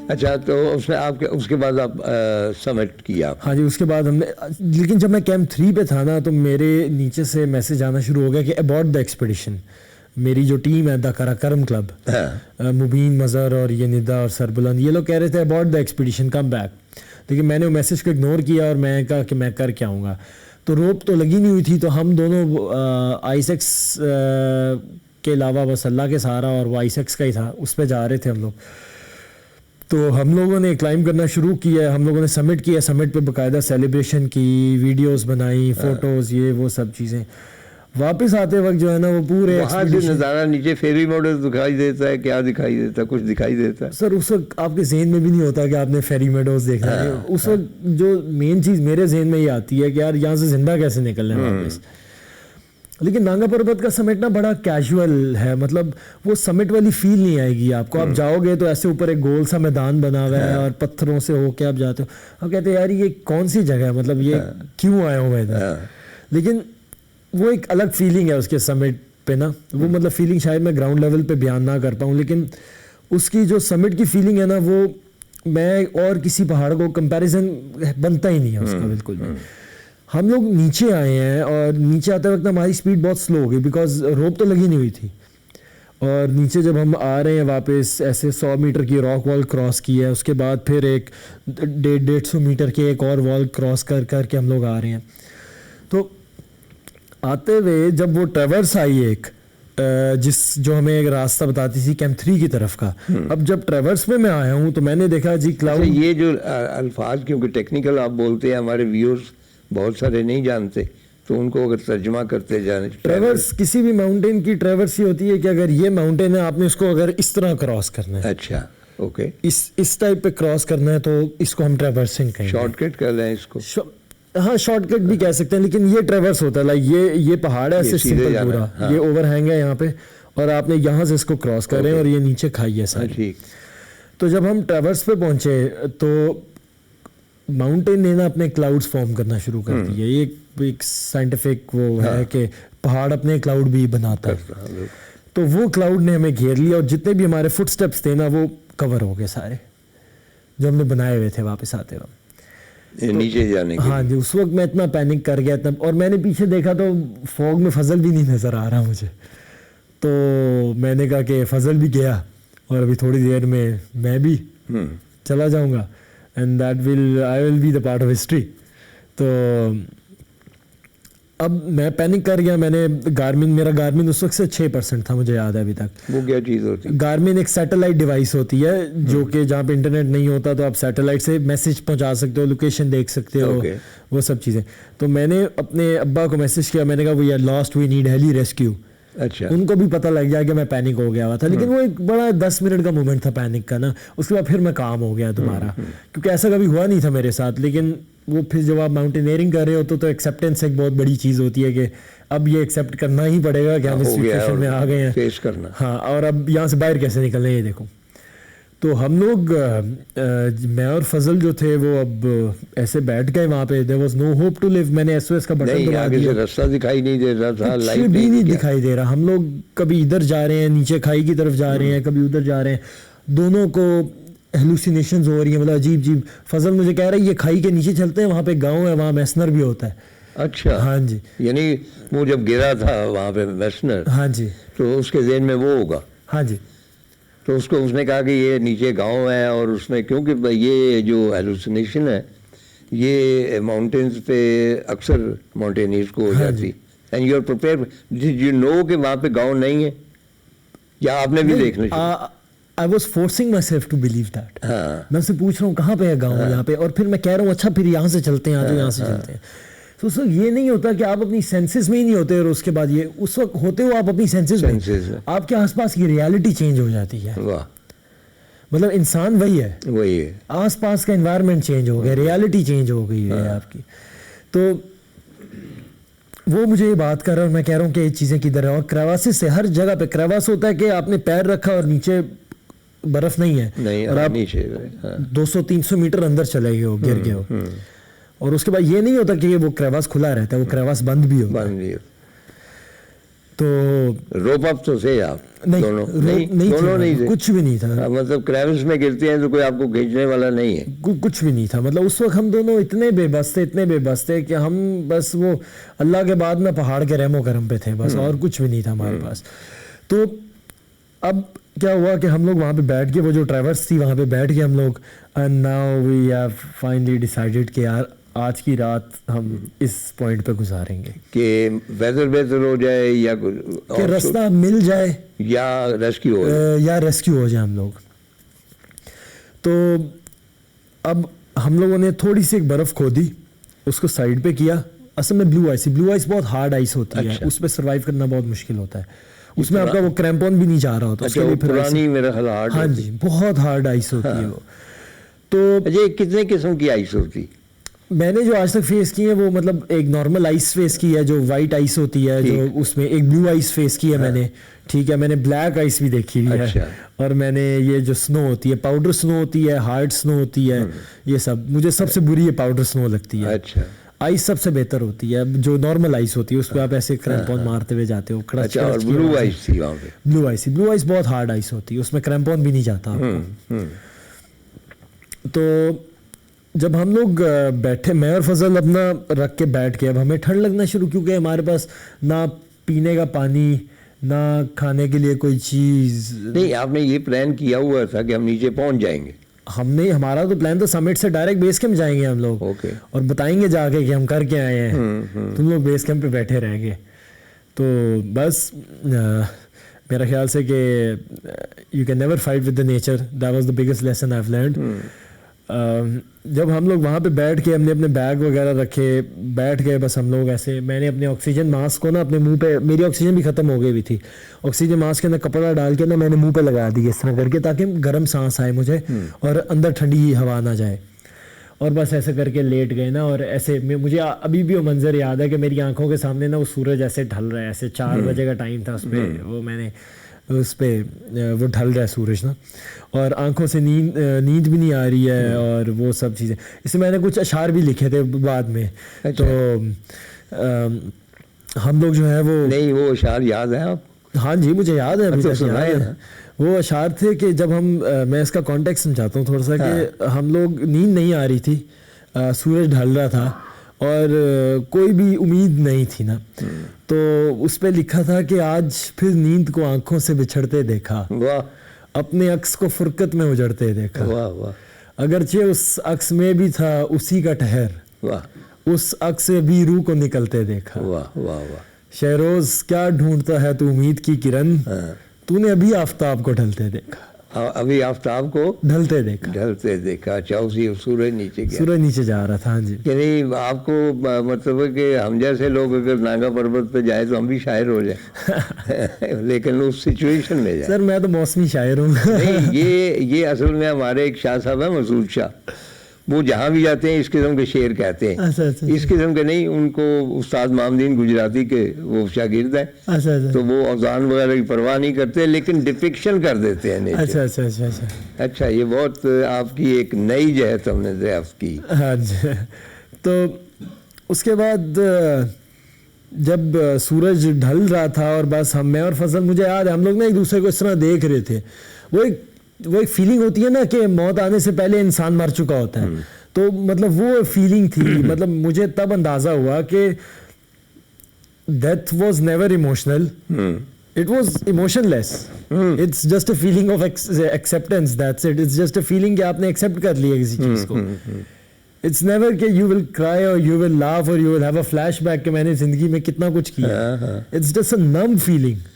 اچھا تو اس میں آپ اس کے بعد آپ سمٹ کیا؟ ہاں جی، اس کے بعد ہم نے، لیکن جب میں کیمپ 3 پہ تھا نا تو میرے نیچے سے میسج آنا شروع ہو گیا کہ اباٹ دا ایکسپیڈیشن. میری جو ٹیم ہے دا کراکرم کلب، مبین، مظہر اور یہ ندا اور سربلند، یہ لوگ کہہ رہے تھے about the expedition come back. لیکن میں نے وہ میسج کو اگنور کیا اور میں کہا کہ میں کر کے آؤں گا. تو روپ تو لگی نہیں ہوئی تھی، تو ہم دونوں آئیسیکس کے علاوہ بس اللہ کے سہارا، اور وہ آئیسیکس کا ہی تھا، اس پہ جا رہے تھے ہم لوگ. تو ہم لوگوں نے کلائمب کرنا شروع کیا، ہم لوگوں نے سمٹ کیا، سمٹ پہ باقاعدہ سیلیبریشن کی، ویڈیوز بنائی، فوٹوز، یہ وہ سب چیزیں. واپس آتے وقت جو ہے نا وہ پورے وہاں سے نظارہ نیچے فیری موڈل دکھائی دیتا ہے، کیا دکھائی دیتا ہے؟ کچھ دکھائی دیتا ہے سر. اس وقت آپ کے ذہن میں بھی نہیں ہوتا کہ آپ نے فیری میڈوز دیکھنا ہے. اس وقت جو مین چیز میرے ذہن میں یہ آتی ہے کہ یار یہاں سے زندہ کیسے نکلنا ہے واپس. لیکن نانگا پربت کا سمٹ نا بڑا کیجول ہے، مطلب وہ سمٹ والی فیل نہیں آئے گی آپ کو. آپ جاؤ گے تو ایسے اوپر ایک گول سا میدان بنا ہوا ہے اور پتھروں سے ہو کے آپ جاتے ہو، آپ کہتے ہیں یار یہ کون سی جگہ ہے، مطلب یہ کیوں آیا ہوں میں ادھر. لیکن وہ ایک الگ فیلنگ ہے اس کے سمٹ پہ نا، وہ مطلب فیلنگ شاید میں گراؤنڈ لیول پہ بیان نہ کر پاؤں، لیکن اس کی جو سمٹ کی فیلنگ ہے نا وہ میں اور کسی پہاڑ کو کمپیریزن بنتا ہی نہیں ہے اس کا بالکل بھی. ہم لوگ نیچے آئے ہیں اور نیچے آتے وقت ہماری اسپیڈ بہت سلو ہو گئی بیکاز روپ تو لگی نہیں ہوئی تھی. اور نیچے جب ہم آ رہے ہیں واپس، ایسے 100 میٹر کی راک وال کراس کی ہے، اس کے بعد پھر ایک 150 میٹر کی ایک اور وال کراس کر کے ہم لوگ آ رہے ہیں. تو آتے ہوئے جب وہ ٹریورس آئی ایک جو ہمیں ایک راستہ بتاتی تھی کیمپ 3 کی طرف کا، اب جب ٹریورس میں آیا ہوں تو میں نے دیکھا جی کلاؤڈ. یہ جو الفاظ کیونکہ ٹیکنیکل آپ بولتے ہیں، ہمارے ویورز بہت سارے نہیں جانتے، تو ان کو اگر ترجمہ کرتے جانے. ٹریورس کسی بھی ماؤنٹین کی ٹریورس یہ ہوتی ہے کہ اگر یہ ماؤنٹین ہے آپ نے اس کو اگر اس طرح کراس کرنا ہے، اچھا اوکے، اس ٹائپ پہ کراس کرنا ہے تو اس کو ہم ٹریورسنگ کہیں گے. شارٹ کٹ کر لیں اس کو. ہاں شارٹ کٹ بھی کہہ سکتے ہیں، لیکن یہ ٹریورس ہوتا ہے. لائک یہ پہاڑ ہے ایسے سمپل پورا، یہ اوور ہینگ ہے یہاں پہ اور آپ نے یہاں سے اس کو کراس کر رہے ہیں اور یہ نیچے کھائی ہے ساری. تو جب ہم ٹریورس پہ پہنچے تو ماؤنٹین نے نا اپنے کلاؤڈز فارم کرنا شروع کر دیے. یہ ایک سائنٹیفک وہ ہے کہ پہاڑ اپنے کلاؤڈ بھی بناتا ہے. تو وہ کلاؤڈ نے ہمیں گھیر لیا اور جتنے بھی ہمارے فٹ سٹیپس تھے نا وہ کور ہو گئے سارے جو ہم نے بنائے ہوئے تھے واپس آتے وقت نیچے جانے کے. ہاں جی، اس وقت میں اتنا پینک کر گیا اور میں نے پیچھے دیکھا تو فوگ میں فضل بھی نہیں نظر آ رہا مجھے. تو میں نے کہا کہ فضل بھی گیا اور ابھی تھوڑی دیر میں بھی چلا جاؤں گا and I will be the part of history. تو اب میں پینک کر گیا. میں نے میرا گارمن اس وقت سے 6% تھا، مجھے یاد ہے ابھی تک. وہ کیا چیز ہوتی ہے؟ گارمن ایک سیٹلائٹ ڈیوائس ہوتی ہے جو کہ جہاں پہ انٹرنیٹ نہیں ہوتا تو آپ سیٹلائٹ سے میسج پہنچا سکتے ہو، لوکیشن دیکھ سکتے ہو، وہ سب چیزیں. تو میں نے اپنے ابا کو میسج کیا، میں نے کہا we are lost, we need heli rescue. اچھا، ان کو بھی پتہ لگ گیا کہ میں پینک ہو گیا ہوا تھا، لیکن وہ ایک بڑا 10 منٹ کا مومنٹ تھا پینک کا نا. اس کے بعد پھر میں کام ہو گیا دوبارہ، کیونکہ ایسا کبھی ہوا نہیں تھا میرے ساتھ. لیکن وہ پھر جب آپ ماؤنٹینئرنگ کر رہے ہو تو ایکسیپٹینس ایک بہت بڑی چیز ہوتی ہے کہ اب یہ ایکسیپٹ کرنا ہی پڑے گا کہ ہم اس سچویشن میں آ گئے ہیں، فیس کرنا. ہاں، اور اب یہاں سے باہر کیسے نکلنا ہے یہ دیکھو. تو ہم لوگ میں اور فضل جو تھے وہ اب ایسے بیٹھ گئے وہاں پہ. there was no hope to live. میں نے SOS کا بٹن دبا دیا، راستہ دکھائی نہیں دے رہا تھا، لائٹ بھی نہیں دکھائی دے رہا. ہم لوگ کبھی ادھر جا رہے ہیں نیچے کھائی کی طرف جا رہے ہیں، کبھی ادھر جا رہے ہیں. دونوں کو ہیلوسینیشنز ہو رہی ہیں، مطلب عجیب عجیب. فضل مجھے کہہ رہا ہے یہ کھائی کے نیچے چلتے ہیں، وہاں پہ گاؤں ہے، وہاں میسنر بھی ہوتا ہے. اچھا، ہاں جی، یعنی وہ جب گرا تھا وہاں پہ میسنر، ہاں جی، تو اس کے ذہن میں وہ ہوگا. ہاں جی. تو اس نے کہا کہ یہ نیچے گاؤں ہے، اور اس میں کیونکہ یہ جو ہیلوسینیشن ہے یہ ماؤنٹینز پہ اکثر ماؤنٹینئرز کو ہو جاتی. And you are prepare, did you know کہ وہاں پہ گاؤں نہیں ہے، یا آپ نے بھی دیکھنا چاہیے؟ I was forcing myself to believe that. میں اسے پوچھ رہا ہوں کہاں پہ ہے گاؤں یہاں پہ، اور پھر میں کہہ رہا ہوں اچھا پھر یہاں سے چلتے ہیں، آجو یہاں سے چلتے ہیں. تو اس وقت یہ نہیں ہوتا کہ آپ اپنی سینسز میں ہی نہیں ہوتے، اور اس کے بعد یہ اس وقت ہوتے ہو آپ اپنی سینسز میں، آپ کے آس پاس کی ریالٹی چینج ہو جاتی ہے. مطلب انسان وہی ہے، آس پاس کا انوائرمنٹ چینج ہو گیا، ریالٹی چینج ہو گئی ہے آپ کی. تو وہ مجھے یہ بات کر رہا ہے اور میں کہہ رہا ہوں کہ یہ چیزیں کدھر ہے. اور کریواسز سے ہر جگہ پہ کریواس ہوتا ہے کہ آپ نے پیر رکھا اور نیچے برف نہیں ہے، اور آپ 200-300 میٹر اندر چلے گئے ہو، گر گئے ہو. اور اس کے بعد یہ نہیں ہوتا کہ وہ کریواس کھلا رہتا ہے، وہ کریواس بند بھی ہو. تو روپ اپ تو تھے آپ نہیں دونوں دونوں نہیں تھے، کچھ بھی نہیں تھا، مطلب کریوس میں گرتے ہیں تو کوئی آپ کو کھینچنے والا نہیں ہے. کچھ بھی نہیں تھا. مطلب اس وقت ہم دونوں اتنے بے بس تھے کہ ہم بس وہ اللہ کے بعد میں پہاڑ کے رحم و کرم پہ تھے بس، اور کچھ بھی نہیں تھا ہمارے پاس. تو اب کیا ہوا کہ ہم لوگ وہاں پہ بیٹھ کے، وہ جو ٹریورس تھی وہاں پہ بیٹھ کے ہم لوگ، and now we have finally decided کہ یار آج کی رات ہم اس پوائنٹ پہ گزاریں گے کہ ویدر بہتر ہو جائے یا کہ راستہ مل جائے یا ریسکیو ہو جائے یا ریسکیو ہو جائے ہم لوگ. تو اب ہم لوگوں نے تھوڑی سی ایک برف کھودی، اس کو سائڈ پہ کیا. اصل میں بلو آئس بہت ہارڈ آئس ہوتی ہے، اس پہ سروائیو کرنا بہت مشکل ہوتا ہے. اس میں آپ کا وہ کریمپون بھی نہیں جا رہا ہوتا. پرانی میرا خیال ہارڈ. ہاں جی، بہت ہارڈ آئس ہوتی ہے وہ. تو کتنے قسم کی آئس ہوتی؟ میں نے جو آج تک فیس کی ہے وہ مطلب ایک نارمل آئس فیس کی ہے جو وائٹ آئس ہوتی ہے، جو اس میں ایک بلو آئس فیس کی ہے میں نے، ٹھیک ہے. میں نے بلیک آئس بھی دیکھی ہوئی ہے، اور میں نے یہ جو سنو ہوتی ہے، پاؤڈر سنو ہوتی ہے، ہارڈ سنو ہوتی ہے، یہ سب. مجھے سب سے بری یہ پاؤڈر سنو لگتی ہے. اچھا. آئس سب سے بہتر ہوتی ہے جو نارمل آئس ہوتی ہے، اس پہ آپ ایسے کریمپون مارتے ہوئے جاتے ہو. اور بلو آئس تھی وہاں پہ؟ بلو آئس بہت ہارڈ آئس ہوتی ہے، اس میں کریمپون بھی نہیں جاتا آپ کو. تو جب ہم لوگ بیٹھے، میں اور فضل اپنا رکھ کے بیٹھ کے، اب ہمیں ٹھنڈ لگنا شروع، کیونکہ ہمارے پاس نہ پینے کا پانی، نہ کھانے کے لیے کوئی چیز نہیں. آپ نے یہ پلان کیا ہوا تھا کہ ہم نیچے پہنچ جائیں گے؟ ہمارا تو پلان تو سمٹ سے ڈائریکٹ بیس کیمپ جائیں گے ہم لوگ، اور بتائیں گے جا کے کہ ہم کر کے آئے ہیں. تم لوگ بیس کیمپ پہ بیٹھے رہیں گے. تو بس میرا خیال سے کہ you can never fight with the nature, that was the biggest lesson I have learned. جب ہم لوگ وہاں پہ بیٹھ کے، ہم نے اپنے بیگ وغیرہ رکھے، بیٹھ گئے بس ہم لوگ ایسے. میں نے اپنے آکسیجن ماسک کو نا اپنے منہ پہ، میری آکسیجن بھی ختم ہو گئی ہوئی تھی، آکسیجن ماسک کے اندر کپڑا ڈال کے نا میں نے منہ پہ لگا دی اس طرح کر کے، تاکہ گرم سانس آئے مجھے اور اندر ٹھنڈی ہوا نہ جائے. اور بس ایسے کر کے لیٹ گئے نا. اور ایسے مجھے ابھی بھی وہ منظر یاد ہے کہ میری آنکھوں کے سامنے نا وہ سورج ایسے ڈھل رہا ہے، ایسے 4 بجے کا ٹائم تھا اس پہ، وہ میں نے اس پہ وہ ڈھل رہا ہے سورج نا، اور آنکھوں سے نیند بھی نہیں آ رہی ہے، اور وہ سب چیزیں. اس میں نے کچھ اشعار بھی لکھے تھے بعد میں. تو ہم لوگ جو ہے وہ اشعار یاد ہے آپ؟ ہاں جی مجھے یاد ہے. وہ اشعار تھے کہ جب ہم، میں اس کا کانٹیکٹ سمجھاتا ہوں تھوڑا سا، کہ ہم لوگ نیند نہیں آ رہی تھی، سورج ڈھل رہا تھا، اور کوئی بھی امید نہیں تھی نا. تو اس پہ لکھا تھا کہ آج پھر نیند کو آنکھوں سے بچھڑتے دیکھا، اپنے عکس کو فرقت میں اجڑتے دیکھا، اگرچہ اس عکس میں بھی تھا اسی کا ٹھہر، اس عکس سے بھی روح کو نکلتے دیکھا. شہروز کیا ڈھونڈتا ہے تو امید کی کرن، تو نے ابھی آفتاب کو ڈھلتے دیکھا. ابھی آفتاب کو ڈھلتے دیکھا. اچھا، اسی سورج نیچے جا رہا تھا. ہاں جی. یعنی آپ کو مطلب ہے کہ ہم جیسے لوگ اگر ناگا پروت پہ جائیں تو ہم بھی شاعر ہو جائیں، لیکن اس سچویشن میں جائیں. سر میں تو موسمی شاعر ہوں. نہیں، یہ اصل میں ہمارے ایک شاہ صاحب ہیں، مسعود شاہ، وہ جہاں بھی جاتے ہیں اس قسم کے شعر کہتے ہیں. اس قسم کے نہیں، ان کو استاد محمدین گجراتی کے وہ شاگرد ہیں، تو وہ اوزان وغیرہ کی پرواہ نہیں کرتے، لیکن ڈپکشن کر دیتے ہیں. اچھا، یہ بہت آپ کی ایک نئی جہت ہم نے دریافت کی. ہاں جی. تو اس کے بعد جب سورج ڈھل رہا تھا، اور بس میں اور فضل، مجھے یاد ہے ہم لوگ نا ایک دوسرے کو اس طرح دیکھ رہے تھے. وہ ایک فیلنگ ہوتی ہے نا کہ موت آنے سے پہلے انسان مر چکا ہوتا ہے. تو مطلب وہ فیلنگ تھی. مطلب مجھے تب اندازہ ہوا کہ death was never emotional, it was emotionless. It's just a feeling of acceptance, that's it. It's just a feeling کہ آپ نے ایکسیپٹ کر لیا کسی چیز کو. اٹس نیور کہ یو ول کرائی اور یو ول لاف اور you will have a flashback کہ میں نے زندگی میں کتنا کچھ کیا. اٹس جسٹ اے نم فیلنگ.